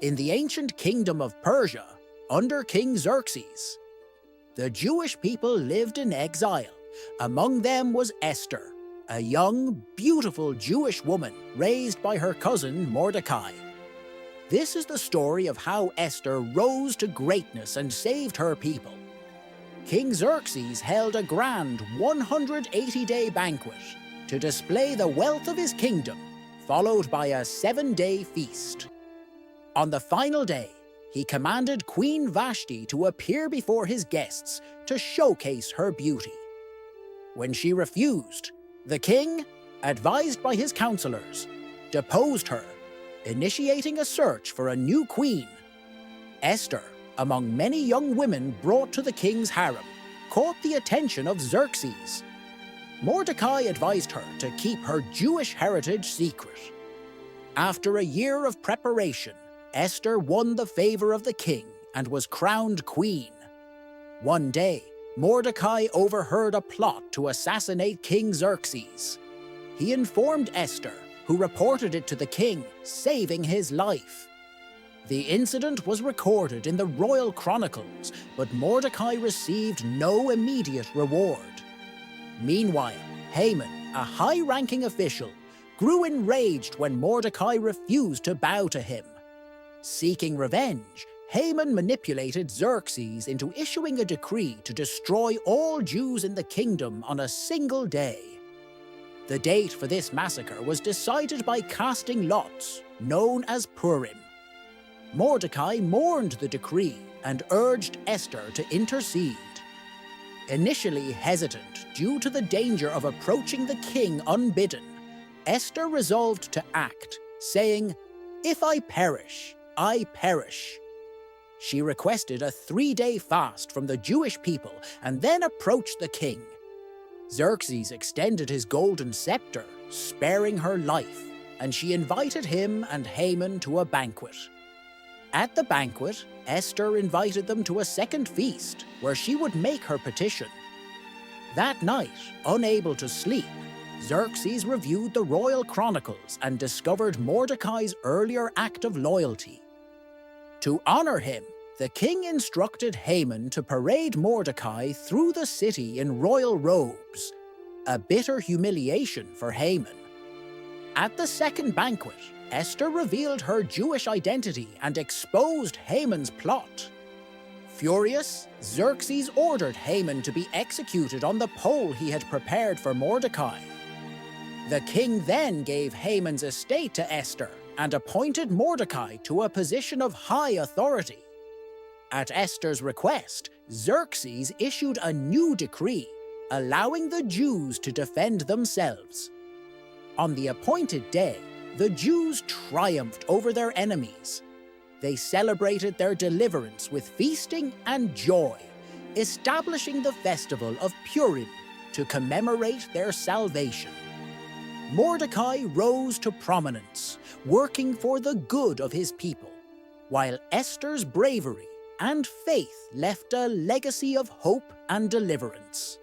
In the ancient kingdom of Persia, under King Xerxes, the Jewish people lived in exile. Among them was Esther, a young, beautiful Jewish woman raised by her cousin Mordecai. This is the story of how Esther rose to greatness and saved her people. King Xerxes held a grand 180-day banquet to display the wealth of his kingdom, followed by a 7-day feast. On the final day, he commanded Queen Vashti to appear before his guests to showcase her beauty. When she refused, the king, advised by his counselors, deposed her, initiating a search for a new queen. Esther, among many young women brought to the king's harem, caught the attention of Xerxes. Mordecai advised her to keep her Jewish heritage secret. After a year of preparation, Esther won the favor of the king and was crowned queen. One day, Mordecai overheard a plot to assassinate King Xerxes. He informed Esther, who reported it to the king, saving his life. The incident was recorded in the royal chronicles, but Mordecai received no immediate reward. Meanwhile, Haman, a high-ranking official, grew enraged when Mordecai refused to bow to him. Seeking revenge, Haman manipulated Xerxes into issuing a decree to destroy all Jews in the kingdom on a single day. The date for this massacre was decided by casting lots, known as Purim. Mordecai mourned the decree and urged Esther to intercede. Initially hesitant due to the danger of approaching the king unbidden, Esther resolved to act, saying, "If I perish, I perish." She requested a 3-day fast from the Jewish people and then approached the king. Xerxes extended his golden scepter, sparing her life, and she invited him and Haman to a banquet. At the banquet, Esther invited them to a second feast, where she would make her petition. That night, unable to sleep, Xerxes reviewed the royal chronicles and discovered Mordecai's earlier act of loyalty. To honor him, the king instructed Haman to parade Mordecai through the city in royal robes, a bitter humiliation for Haman. At the second banquet, Esther revealed her Jewish identity and exposed Haman's plot. Furious, Xerxes ordered Haman to be executed on the pole he had prepared for Mordecai. The king then gave Haman's estate to Esther and appointed Mordecai to a position of high authority. At Esther's request, Xerxes issued a new decree, allowing the Jews to defend themselves. On the appointed day, the Jews triumphed over their enemies. They celebrated their deliverance with feasting and joy, establishing the festival of Purim to commemorate their salvation. Mordecai rose to prominence, working for the good of his people, while Esther's bravery and faith left a legacy of hope and deliverance.